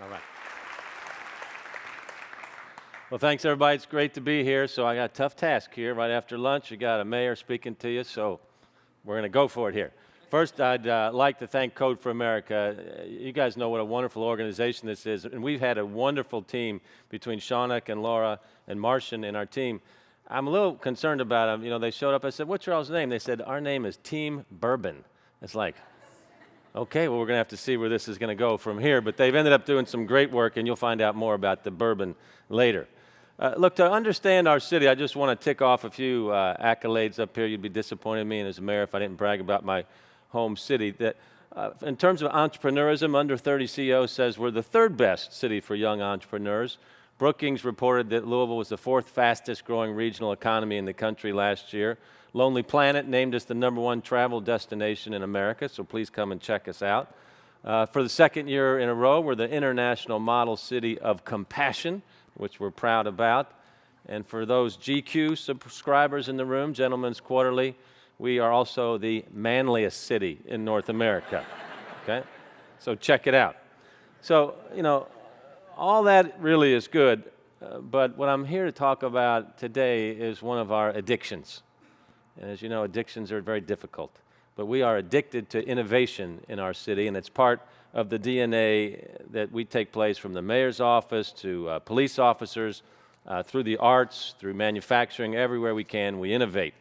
All right. Well, thanks, everybody. It's great to be here. So I got a tough task here right after lunch. You got a mayor speaking to you, so we're going to go for it here. First, I'd like to thank Code for America. You guys know what a wonderful organization this is, and we've had a wonderful team between Shaunak and Laura and Martian and our team. I'm a little concerned about them. You know, they showed up. I said, "What's your all's name?" They said, "Our name is Team Bourbon." It's like, okay, well, we're going to have to see where this is going to go from here. But they've ended up doing some great work, and you'll find out more about the bourbon later. Look, to understand our city, I just want to tick off a few accolades up here. You'd be disappointed in me as a mayor if I didn't brag about my home city. That, in terms of entrepreneurism, Under 30 CEO says we're the third best city for young entrepreneurs. Brookings reported that Louisville was the fourth fastest growing regional economy in the country last year. Lonely Planet named us the #1 travel destination in America, so please come and check us out. For the second year in a row, we're the International Model City of Compassion, which we're proud about. And for those GQ subscribers in the room, Gentlemen's Quarterly, we are also the manliest city in North America, okay? So check it out. So, you know, all that really is good, but what I'm here to talk about today is one of our addictions. And as you know, addictions are very difficult. But we are addicted to innovation in our city, and it's part of the DNA that we take place from the mayor's office to police officers, through the arts, through manufacturing, everywhere we can, we innovate.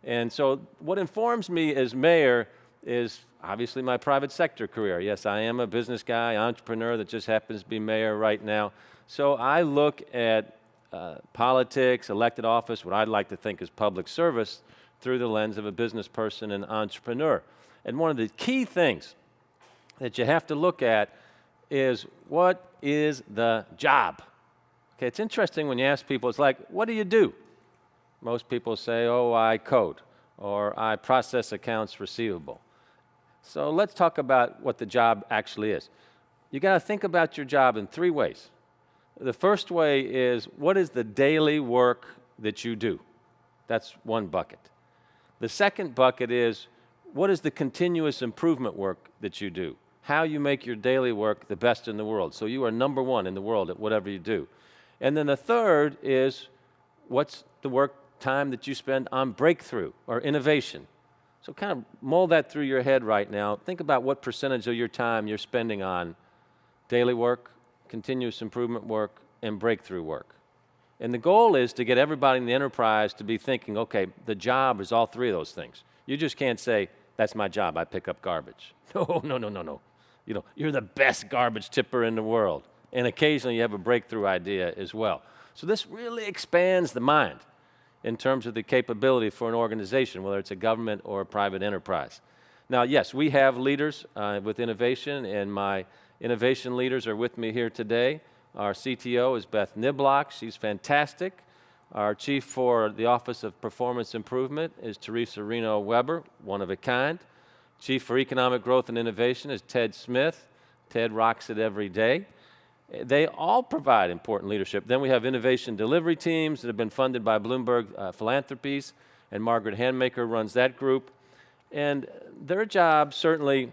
And so what informs me as mayor is obviously my private sector career. Yes, I am a business guy, entrepreneur that just happens to be mayor right now. So I look at politics, elected office, what I'd like to think is public service, through the lens of a business person and entrepreneur. And one of the key things that you have to look at is, what is the job? Okay, it's interesting when you ask people, it's like, what do you do? Most people say, oh, I code, or I process accounts receivable. So let's talk about what the job actually is. You got to think about your job in three ways. The first way is, what is the daily work that you do? That's one bucket. The second bucket is, what is the continuous improvement work that you do? How you make your daily work the best in the world. So you are #1 in the world at whatever you do. And then the third is, what's the work time that you spend on breakthrough or innovation? So kind of mull that through your head right now. Think about what percentage of your time you're spending on daily work, continuous improvement work, and breakthrough work. And the goal is to get everybody in the enterprise to be thinking, okay, the job is all three of those things. You just can't say, that's my job, I pick up garbage. No. You know, you're the best garbage tipper in the world. And occasionally you have a breakthrough idea as well. So this really expands the mind in terms of the capability for an organization, whether it's a government or a private enterprise. Now, yes, we have leaders with innovation, and my innovation leaders are with me here today. Our CTO is Beth Niblock. She's fantastic. Our chief for the Office of Performance Improvement is Teresa Reno Weber, one of a kind. Chief for Economic Growth and Innovation is Ted Smith. Ted rocks it every day. They all provide important leadership. Then we have innovation delivery teams that have been funded by Bloomberg Philanthropies, and Margaret Handmaker runs that group. And their job certainly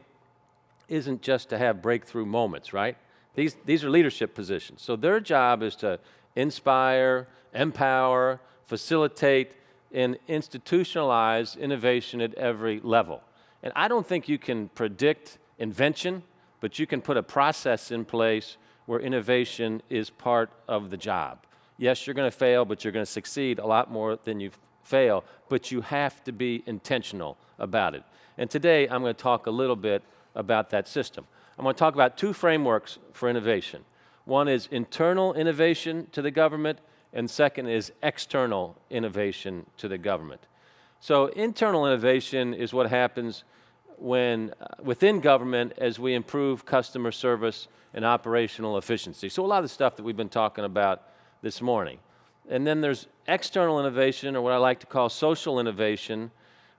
isn't just to have breakthrough moments, right? These are leadership positions. So their job is to inspire, empower, facilitate, and institutionalize innovation at every level. And I don't think you can predict invention, but you can put a process in place where innovation is part of the job. Yes, you're going to fail, but you're going to succeed a lot more than you fail, but you have to be intentional about it. And today I'm going to talk a little bit about that system. I'm going to talk about two frameworks for innovation. One is internal innovation to the government, and second is external innovation to the government. So internal innovation is what happens when within government as we improve customer service and operational efficiency. So a lot of the stuff that we've been talking about this morning. And then there's external innovation, or what I like to call social innovation,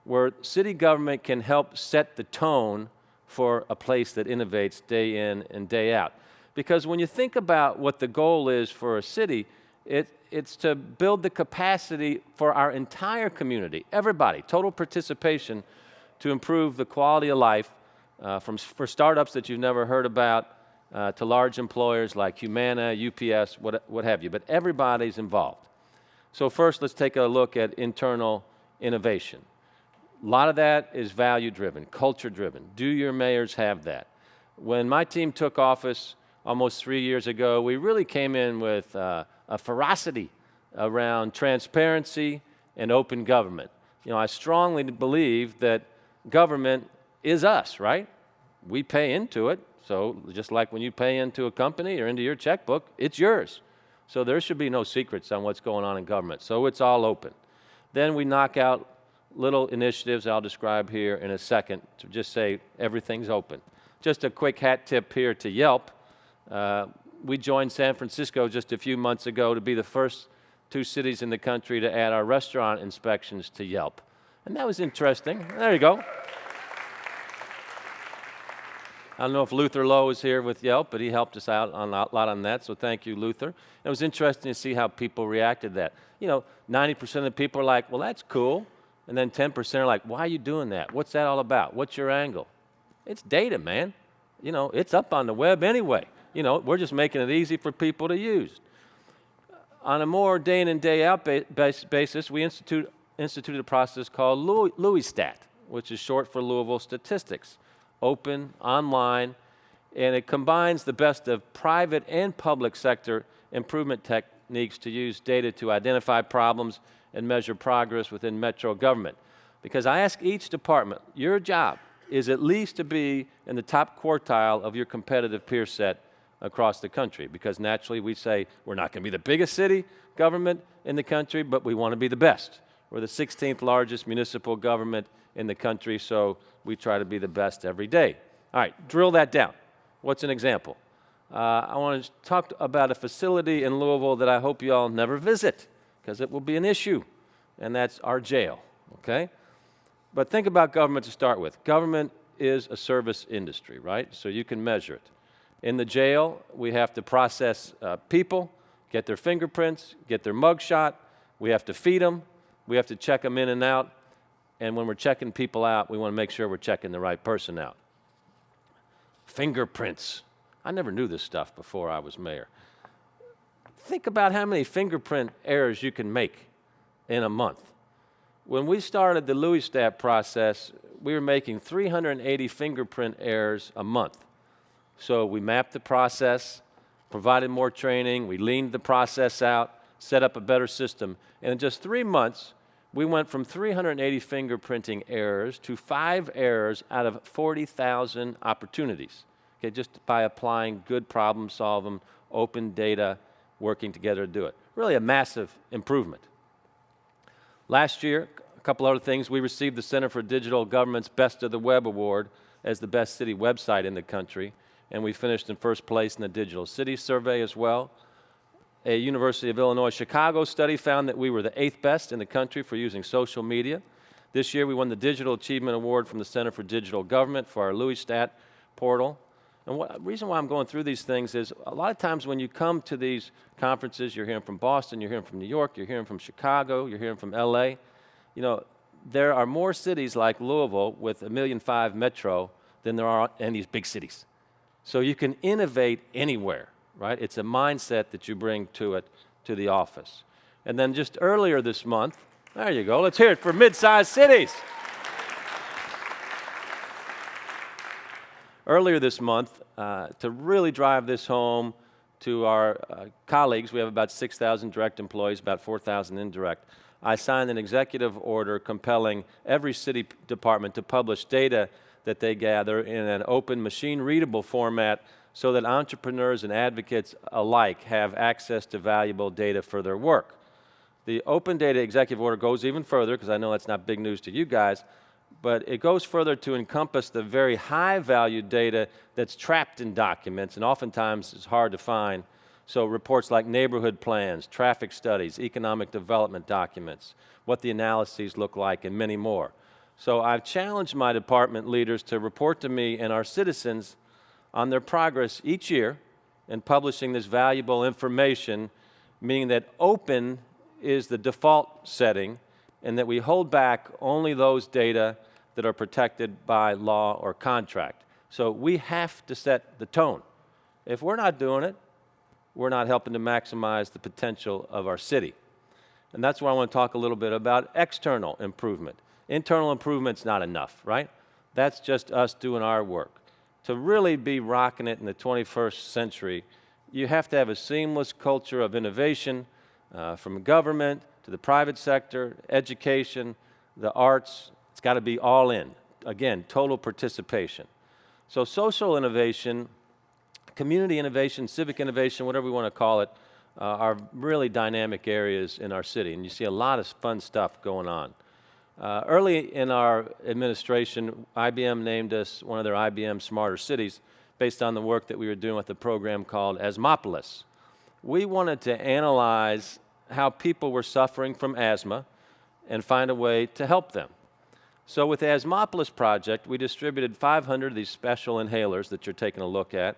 where city government can help set the tone for a place that innovates day in and day out. Because when you think about what the goal is for a city, it's to build the capacity for our entire community, everybody, total participation, to improve the quality of life for startups that you've never heard about, to large employers like Humana, UPS, what have you. But everybody's involved. So first, let's take a look at internal innovation. A lot of that is value-driven, culture-driven. Do your mayors have that? When my team took office almost 3 years ago, we really came in with a ferocity around transparency and open government. You know, I strongly believe that government is us, right? We pay into it, so just like when you pay into a company or into your checkbook, it's yours. So there should be no secrets on what's going on in government, so it's all open. Then we knock out little initiatives I'll describe here in a second to just say everything's open. Just a quick hat tip here to Yelp. We joined San Francisco just a few months ago to be the first 2 cities in the country to add our restaurant inspections to Yelp. And that was interesting. There you go. I don't know if Luther Lowe is here with Yelp, but he helped us out a lot on that, so thank you, Luther. It was interesting to see how people reacted to that. You know, 90% of the people are like, well, that's cool. And then 10% are like, why are you doing that? What's that all about? What's your angle? It's data, man. You know, it's up on the web anyway. You know, we're just making it easy for people to use. On a more day in and day out basis, we instituted a process called LouisStat, which is short for Louisville Statistics. Open, online, and it combines the best of private and public sector improvement techniques to use data to identify problems and measure progress within metro government. Because I ask each department, your job is at least to be in the top quartile of your competitive peer set across the country, because naturally we say we're not going to be the biggest city government in the country, but we want to be the best. We're the 16th largest municipal government in the country, so we try to be the best every day. All right, drill that down. What's an example? I want to talk about a facility in Louisville that I hope you all never visit, because it will be an issue, and that's our jail, okay? But think about government to start with. Government is a service industry, right? So you can measure it. In the jail, we have to process people, get their fingerprints, get their mugshot. We have to feed them. We have to check them in and out. And when we're checking people out, we want to make sure we're checking the right person out. Fingerprints. I never knew this stuff before I was mayor. Think about how many fingerprint errors you can make in a month. When we started the LouisStat process, we were making 380 fingerprint errors a month. So we mapped the process, provided more training, we leaned the process out, set up a better system. And in just 3 months, we went from 380 fingerprinting errors to 5 errors out of 40,000 opportunities, okay, just by applying good problem solving, open data, working together to do it. Really a massive improvement. Last year, a couple other things, we received the Center for Digital Government's Best of the Web Award as the best city website in the country, and we finished in first place in the Digital City Survey as well. A University of Illinois Chicago study found that we were the 8th best in the country for using social media. This year we won the Digital Achievement Award from the Center for Digital Government for our LouisStat portal. And the reason why I'm going through these things is a lot of times when you come to these conferences, you're hearing from Boston, you're hearing from New York, you're hearing from Chicago, you're hearing from LA. You know, there are more cities like Louisville with 1.5 million metro than there are in these big cities. So you can innovate anywhere, right? It's a mindset that you bring to it, to the office. And then just earlier this month, there you go, let's hear it for mid-sized cities. Earlier this month, to really drive this home to our colleagues, we have about 6,000 direct employees, about 4,000 indirect. I signed an executive order compelling every city department to publish data that they gather in an open, machine-readable format so that entrepreneurs and advocates alike have access to valuable data for their work. The open data executive order goes even further, because I know that's not big news to you guys, but it goes further to encompass the very high-value data that's trapped in documents and oftentimes is hard to find. So reports like neighborhood plans, traffic studies, economic development documents, what the analyses look like, and many more. So I've challenged my department leaders to report to me and our citizens on their progress each year in publishing this valuable information, meaning that open is the default setting and that we hold back only those data that are protected by law or contract. So we have to set the tone. If we're not doing it, we're not helping to maximize the potential of our city. And that's why I want to talk a little bit about external improvement. Internal improvement's not enough, right? That's just us doing our work. To really be rocking it in the 21st century, you have to have a seamless culture of innovation from government to the private sector, education, the arts. It's got to be all in. Again, total participation. So social innovation, community innovation, civic innovation, whatever we want to call it, are really dynamic areas in our city. And you see a lot of fun stuff going on. Early in our administration, IBM named us one of their IBM Smarter Cities based on the work that we were doing with a program called Asthmopolis. We wanted to analyze how people were suffering from asthma and find a way to help them. So with the Asthmopolis project, we distributed 500 of these special inhalers that you're taking a look at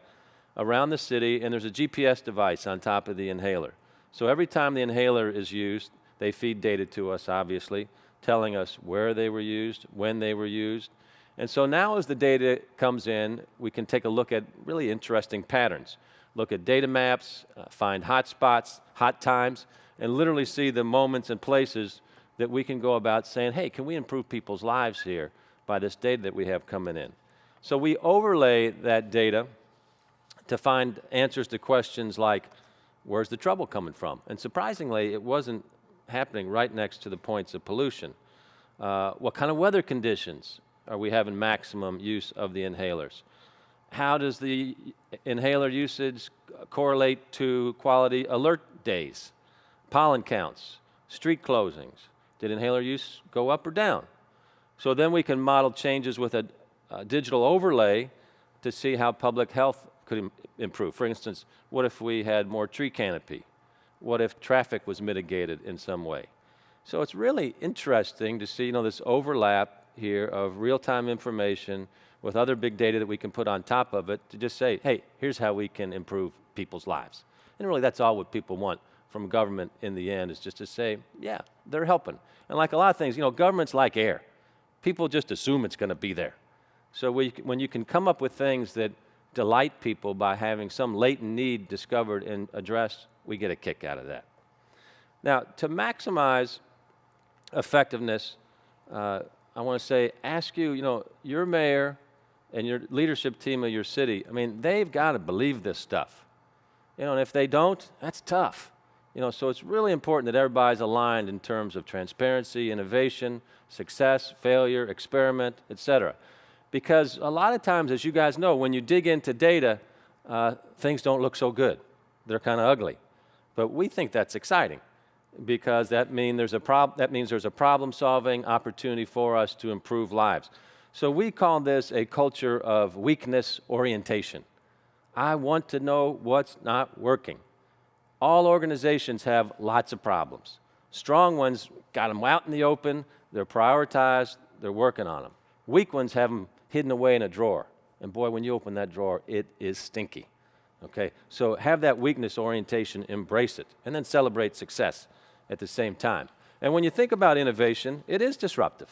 around the city, and there's a GPS device on top of the inhaler. So every time the inhaler is used, they feed data to us, obviously, telling us where they were used, when they were used. And so now as the data comes in, we can take a look at really interesting patterns. Look at data maps, find hot spots, hot times, and literally see the moments and places that we can go about saying, hey, can we improve people's lives here by this data that we have coming in? So we overlay that data to find answers to questions like, where's the trouble coming from? And surprisingly, it wasn't happening right next to the points of pollution. What kind of weather conditions are we having maximum use of the inhalers? How does the inhaler usage correlate to quality alert days, pollen counts, street closings? Did inhaler use go up or down? So then we can model changes with a digital overlay to see how public health could improve. For instance, what if we had more tree canopy? What if traffic was mitigated in some way? So it's really interesting to see, this overlap here of real-time information with other big data that we can put on top of it to just say, hey, here's how we can improve people's lives. And really that's all what people want from government in the end, is just to say, yeah, they're helping. And like a lot of things, government's like air. People just assume it's going to be there. So when you can come up with things that delight people by having some latent need discovered and addressed, we get a kick out of that. Now, to maximize effectiveness, I want to say, ask you, your mayor and your leadership team of your city, they've got to believe this stuff. And if they don't, that's tough. So it's really important that everybody's aligned in terms of transparency, innovation, success, failure, experiment, et cetera. Because a lot of times, as you guys know, when you dig into data, things don't look so good. They're kind of ugly. But we think that's exciting because that means there's a problem-solving opportunity for us to improve lives. So we call this a culture of weakness orientation. I want to know what's not working. All organizations have lots of problems. Strong ones got them out in the open, they're prioritized, they're working on them. Weak ones have them hidden away in a drawer. And boy, when you open that drawer, it is stinky. Okay, so have that weakness orientation, embrace it, and then celebrate success at the same time. And when you think about innovation, it is disruptive.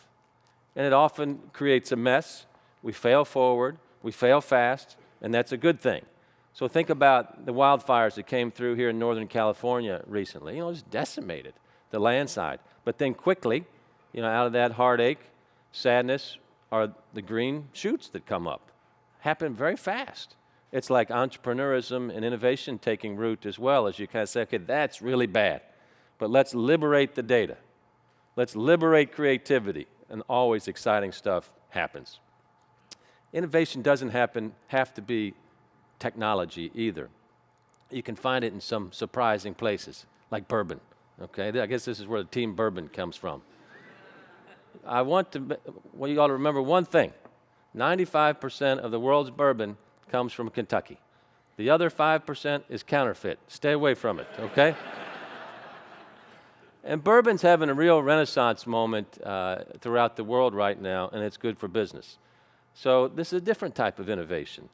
And it often creates a mess. We fail forward, we fail fast, and that's a good thing. So think about the wildfires that came through here in Northern California recently. Just decimated the landside. But then quickly, out of that heartache, sadness, are the green shoots that come up. Happen very fast. It's like entrepreneurism and innovation taking root as well, as you kind of say, okay, that's really bad, but let's liberate the data. Let's liberate creativity, and always exciting stuff happens. Innovation doesn't have to be technology either. You can find it in some surprising places, like bourbon, okay? I guess this is where the team bourbon comes from. I want you all to remember one thing. 95% of the world's bourbon comes from Kentucky. The other 5% is counterfeit. Stay away from it, okay? And bourbon's having a real renaissance moment throughout the world right now, and it's good for business. So this is a different type of innovation.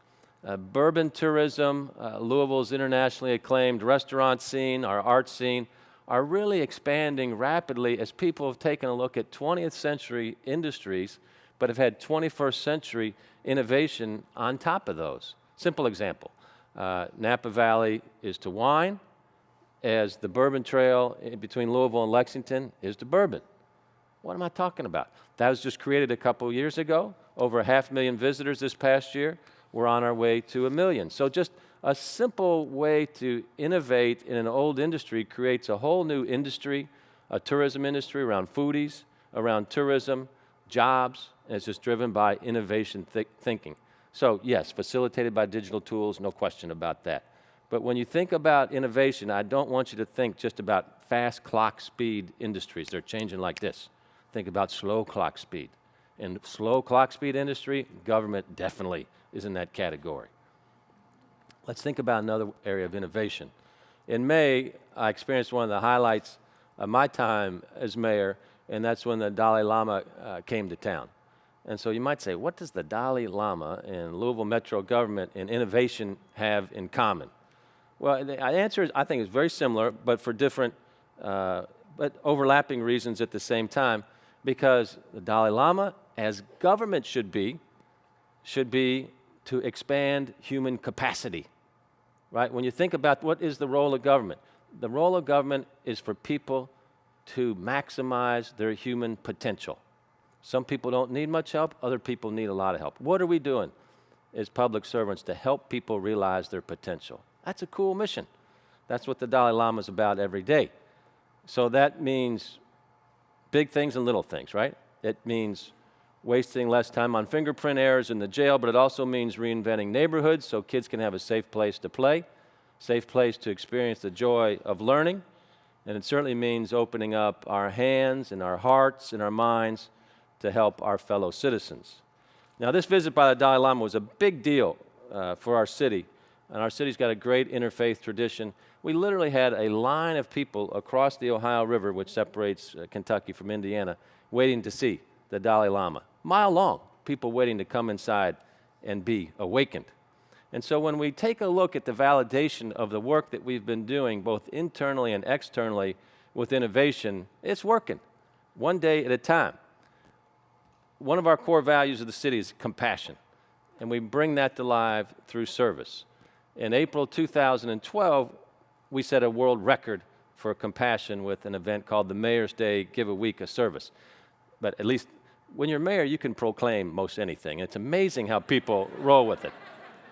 Bourbon tourism, Louisville's internationally acclaimed restaurant scene, our art scene, are really expanding rapidly as people have taken a look at 20th century industries, but have had 21st century innovation on top of those. Simple example. Napa Valley is to wine, as the Bourbon Trail between Louisville and Lexington is to bourbon. What am I talking about? That was just created a couple years ago. Over 500,000 visitors this past year. We're on our way to 1 million. So just a simple way to innovate in an old industry creates a whole new industry, a tourism industry around foodies, around tourism, jobs, and it's just driven by innovation thinking. So yes, facilitated by digital tools, no question about that. But when you think about innovation, I don't want you to think just about fast clock speed industries. They're changing like this. Think about slow clock speed. In slow clock speed industry, government definitely is in that category. Let's think about another area of innovation. In May, I experienced one of the highlights of my time as mayor, and that's when the Dalai Lama came to town. And so you might say, what does the Dalai Lama and Louisville Metro government and innovation have in common? Well, the answer is, I think, is very similar, but for different, but overlapping reasons at the same time, because the Dalai Lama, as government should be to expand human capacity, right? When you think about what is the role of government, the role of government is for people to maximize their human potential. Some people don't need much help, other people need a lot of help. What are we doing as public servants to help people realize their potential? That's a cool mission. That's what the Dalai Lama is about every day. So that means big things and little things, right? It means wasting less time on fingerprint errors in the jail, but it also means reinventing neighborhoods so kids can have a safe place to play, safe place to experience the joy of learning, and it certainly means opening up our hands and our hearts and our minds to help our fellow citizens. Now, this visit by the Dalai Lama was a big deal for our city, and our city's got a great interfaith tradition. We literally had a line of people across the Ohio River, which separates Kentucky from Indiana, waiting to see the Dalai Lama. Mile long, people waiting to come inside and be awakened. And so when we take a look at the validation of the work that we've been doing, both internally and externally with innovation, it's working, one day at a time. One of our core values of the city is compassion, and we bring that to life through service. In April 2012, we set a world record for compassion with an event called the Mayor's Day Give a Week of Service. But at least when you're mayor, you can proclaim most anything. It's amazing how people roll with it.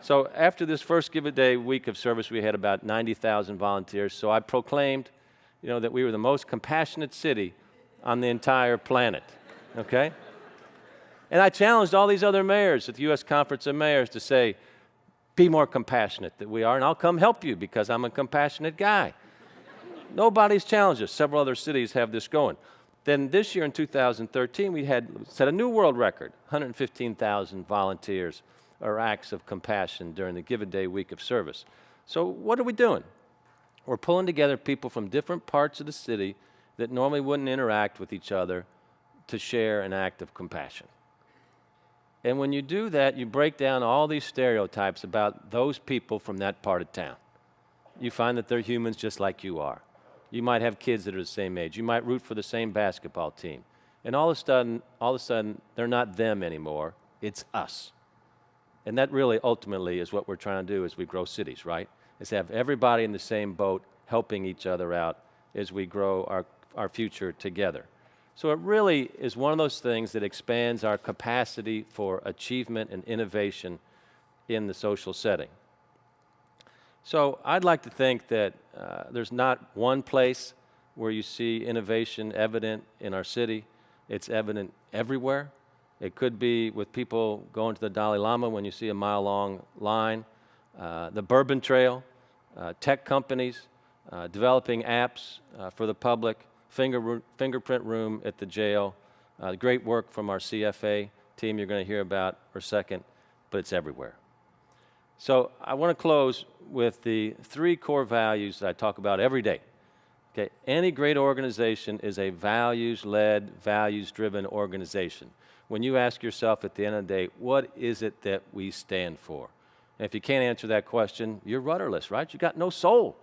So after this first Give a Day week of service, we had about 90,000 volunteers. So I proclaimed, that we were the most compassionate city on the entire planet, okay? And I challenged all these other mayors at the U.S. Conference of Mayors to say, be more compassionate than we are, and I'll come help you because I'm a compassionate guy. Nobody's challenged us. Several other cities have this going. Then this year in 2013, we had set a new world record, 115,000 volunteers or acts of compassion during the Give a Day week of service. So what are we doing? We're pulling together people from different parts of the city that normally wouldn't interact with each other to share an act of compassion. And when you do that, you break down all these stereotypes about those people from that part of town. You find that they're humans just like you are. You might have kids that are the same age. You might root for the same basketball team. And all of a sudden, they're not them anymore. It's us. And that really ultimately is what we're trying to do as we grow cities, right? Is have everybody in the same boat helping each other out as we grow our future together. So it really is one of those things that expands our capacity for achievement and innovation in the social setting. So I'd like to think that there's not one place where you see innovation evident in our city. It's evident everywhere. It could be with people going to the Dalai Lama when you see a mile-long line, the Bourbon Trail, tech companies, developing apps for the public, fingerprint room at the jail, great work from our CfA team you're going to hear about for a second, but it's everywhere. So I want to close with the 3 core values that I talk about every day. Okay, any great organization is a values-led, values-driven organization. When you ask yourself at the end of the day, what is it that we stand for? And if you can't answer that question, you're rudderless, right? You got no soul.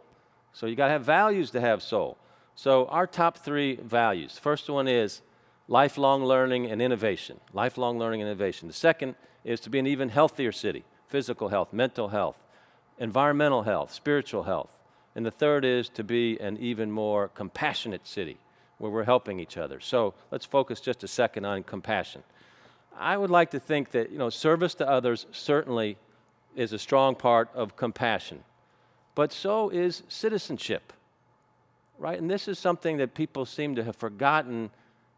So you got to have values to have soul. So our top 3 values. First one is lifelong learning and innovation. Lifelong learning and innovation. The second is to be an even healthier city. Physical health, mental health, environmental health, spiritual health. And the third is to be an even more compassionate city where we're helping each other. So let's focus just a second on compassion. I would like to think that, service to others certainly is a strong part of compassion, but so is citizenship, right? And this is something that people seem to have forgotten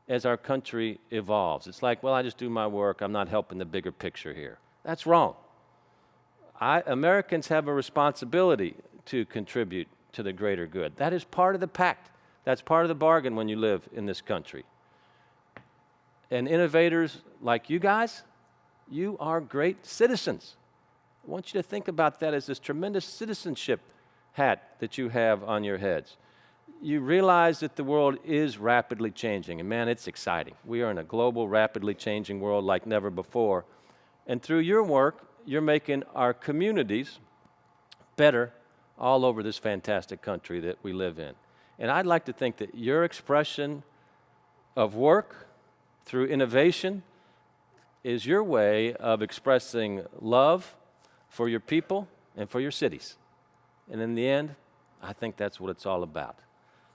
as our country evolves. It's like, well, I just do my work, I'm not helping the bigger picture here. That's wrong. Americans have a responsibility to contribute to the greater good. That is part of the pact. That's part of the bargain when you live in this country. And innovators like you guys, you are great citizens. I want you to think about that as this tremendous citizenship hat that you have on your heads. You realize that the world is rapidly changing, and man, it's exciting. We are in a global, rapidly changing world like never before. And through your work, you're making our communities better all over this fantastic country that we live in. And I'd like to think that your expression of work through innovation is your way of expressing love for your people and for your cities. And in the end, I think that's what it's all about.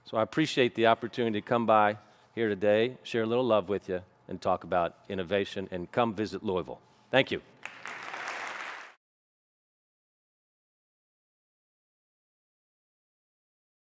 So I appreciate the opportunity to come by here today, share a little love with you, and talk about innovation, and come visit Louisville. Thank you.